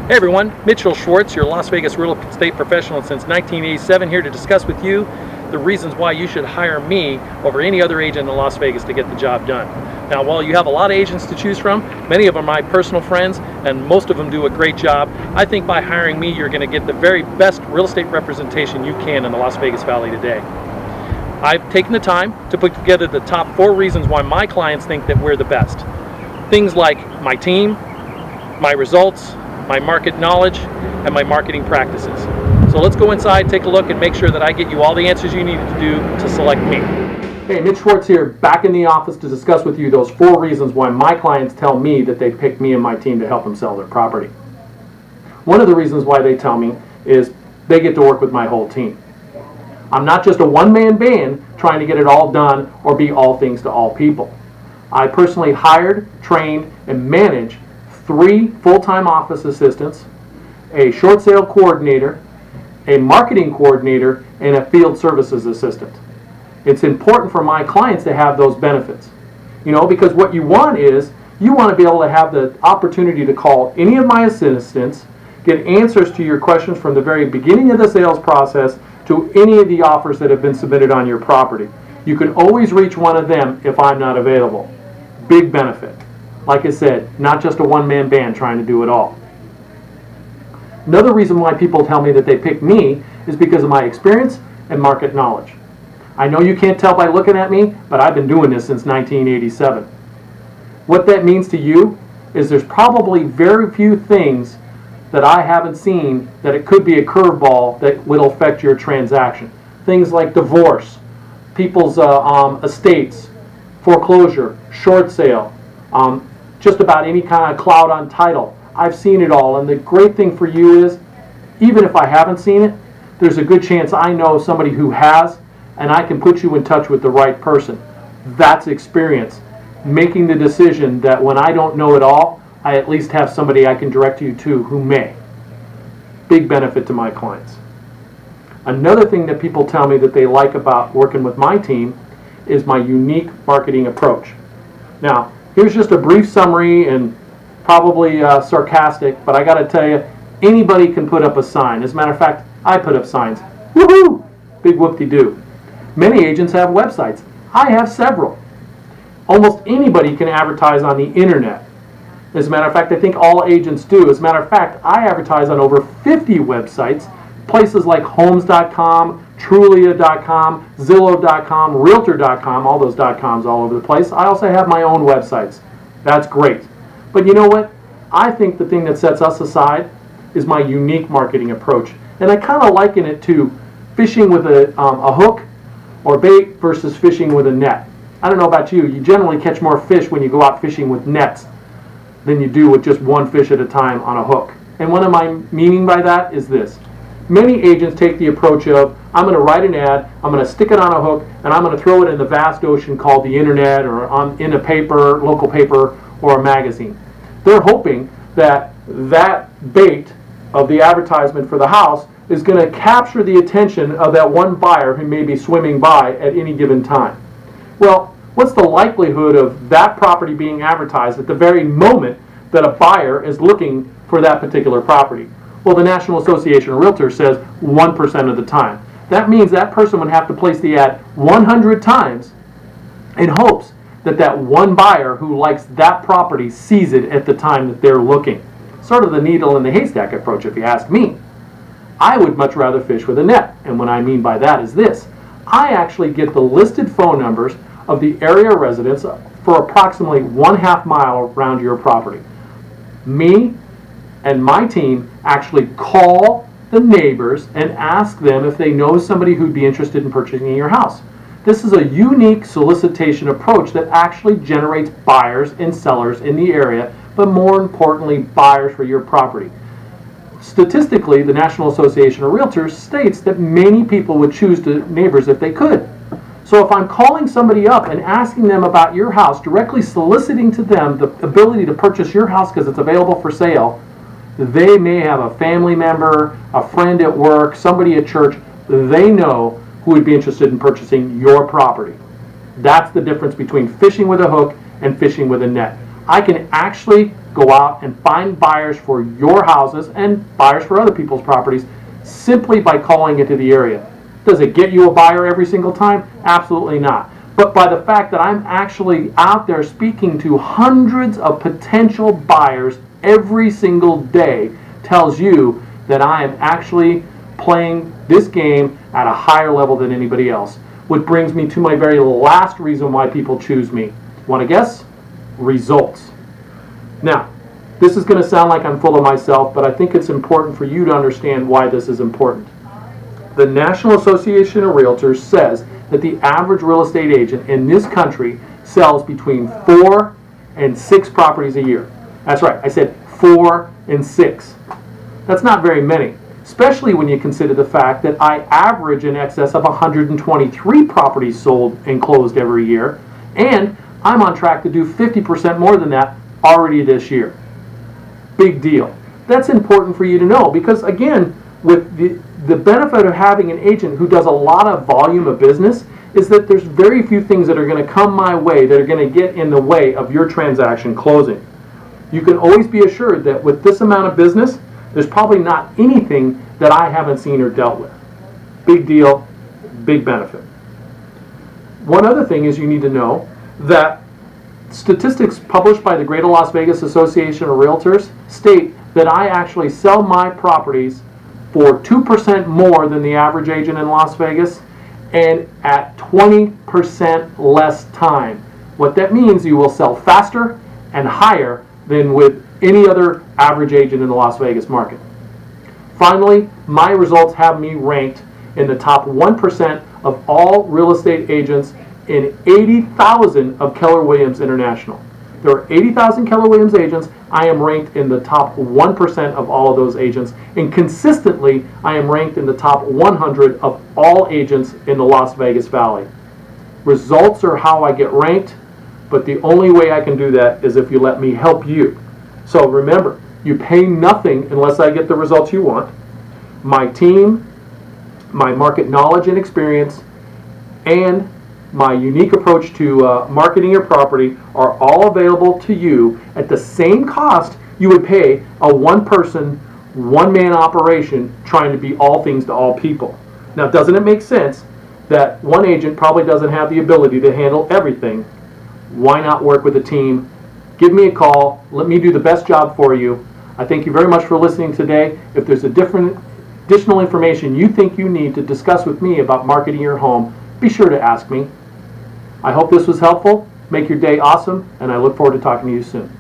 Hey everyone, Mitch Schwartz, your Las Vegas real estate professional since 1987, here to discuss with you the reasons why you should hire me over any other agent in Las Vegas to get the job done. Now, while you have a lot of agents to choose from, many of them are my personal friends, and most of them do a great job. I think by hiring me, you're going to get the very best real estate representation you can in the Las Vegas Valley today. I've taken the time to put together the top 4 reasons why my clients think that we're the best. Things like my team, my results, my market knowledge, and my marketing practices. So let's go inside, take a look, and make sure that I get you all the answers you need to do to select me. Hey, Mitch Schwartz here, back in the office to discuss with you those 4 reasons why my clients tell me that they pick me and my team to help them sell their property. One of the reasons why they tell me is they get to work with my whole team. I'm not just a one-man band trying to get it all done or be all things to all people. I personally hired, trained, and manage 3 full-time office assistants, a short sale coordinator, a marketing coordinator, and a field services assistant. It's important for my clients to have those benefits. You know, because what you want is, you want to be able to have the opportunity to call any of my assistants, get answers to your questions from the very beginning of the sales process to any of the offers that have been submitted on your property. You can always reach one of them if I'm not available. Big benefit. Like I said, not just a one-man band trying to do it all. Another reason why people tell me that they pick me is because of my experience and market knowledge. I know you can't tell by looking at me, but I've been doing this since 1987. What that means to you is there's probably very few things that I haven't seen that it could be a curveball that will affect your transaction. Things like divorce, people's estates, foreclosure, short sale, just about any kind of cloud on title. I've seen it all, and the great thing for you is, even if I haven't seen it, there's a good chance I know somebody who has, and I can put you in touch with the right person. That's experience. Making the decision that when I don't know it all, I at least have somebody I can direct you to who may. Big benefit to my clients. Another thing that people tell me that they like about working with my team is my unique marketing approach. Now, here's just a brief summary and probably sarcastic, but I got to tell you, anybody can put up a sign. As a matter of fact, I put up signs. Woohoo! Big whoop-de-doo. Many agents have websites. I have several. Almost anybody can advertise on the internet. As a matter of fact, I think all agents do. As a matter of fact, I advertise on over 50 websites, places like homes.com, Trulia.com, Zillow.com, Realtor.com, all those .coms all over the place. I also have my own websites. That's great. But you know what? I think the thing that sets us aside is my unique marketing approach. And I kind of liken it to fishing with a hook or bait versus fishing with a net. I don't know about you. You generally catch more fish when you go out fishing with nets than you do with just one fish at a time on a hook. And what am I meaning by that is this. Many agents take the approach of, I'm going to write an ad, I'm going to stick it on a hook, and I'm going to throw it in the vast ocean called the internet or in a paper, local paper, or a magazine. They're hoping that that bait of the advertisement for the house is going to capture the attention of that one buyer who may be swimming by at any given time. Well, what's the likelihood of that property being advertised at the very moment that a buyer is looking for that particular property? Well, the National Association of Realtors says 1% of the time. That means that person would have to place the ad 100 times in hopes that that one buyer who likes that property sees it at the time that they're looking. Sort of the needle in the haystack approach, if you ask me. I would much rather fish with a net, and what I mean by that is this. I actually get the listed phone numbers of the area residents for approximately 1/2 mile around your property. Me and my team actually call the neighbors and ask them if they know somebody who'd be interested in purchasing your house. This is a unique solicitation approach that actually generates buyers and sellers in the area, but more importantly, buyers for your property. Statistically, the National Association of Realtors states that many people would choose neighbors if they could. So if I'm calling somebody up and asking them about your house, directly soliciting to them the ability to purchase your house because it's available for sale, they may have a family member, a friend at work, somebody at church, they know who would be interested in purchasing your property. That's the difference between fishing with a hook and fishing with a net. I can actually go out and find buyers for your houses and buyers for other people's properties simply by calling into the area. Does it get you a buyer every single time? Absolutely not. But by the fact that I'm actually out there speaking to hundreds of potential buyers every single day tells you that I am actually playing this game at a higher level than anybody else. Which brings me to my very last reason why people choose me. Want to guess? Results. Now, this is going to sound like I'm full of myself, but I think it's important for you to understand why this is important. The National Association of Realtors says that the average real estate agent in this country sells between 4 and 6 properties a year. That's right, I said 4 and 6. That's not very many, especially when you consider the fact that I average in excess of 123 properties sold and closed every year, and I'm on track to do 50% more than that already this year. Big deal. That's important for you to know because, again, with the benefit of having an agent who does a lot of volume of business is that there's very few things that are going to come my way that are going to get in the way of your transaction closing. You can always be assured that with this amount of business, there's probably not anything that I haven't seen or dealt with. Big deal, big benefit. One other thing is you need to know that statistics published by the Greater Las Vegas Association of Realtors state that I actually sell my properties for 2% more than the average agent in Las Vegas and at 20% less time. What that means, you will sell faster and higher than with any other average agent in the Las Vegas market. Finally, my results have me ranked in the top 1% of all real estate agents in 80,000 of Keller Williams International. There are 80,000 Keller Williams agents. I am ranked in the top 1% of all of those agents. And consistently, I am ranked in the top 100 of all agents in the Las Vegas Valley. Results are how I get ranked, but the only way I can do that is if you let me help you. So remember, you pay nothing unless I get the results you want. My team, my market knowledge and experience, and my unique approach to marketing your property are all available to you at the same cost you would pay a one-person, one-man operation trying to be all things to all people. Now, doesn't it make sense that one agent probably doesn't have the ability to handle everything? Why not work with a team? Give me a call. Let me do the best job for you. I thank you very much for listening today. If there's additional information you think you need to discuss with me about marketing your home, be sure to ask me. I hope this was helpful. Make your day awesome, and I look forward to talking to you soon.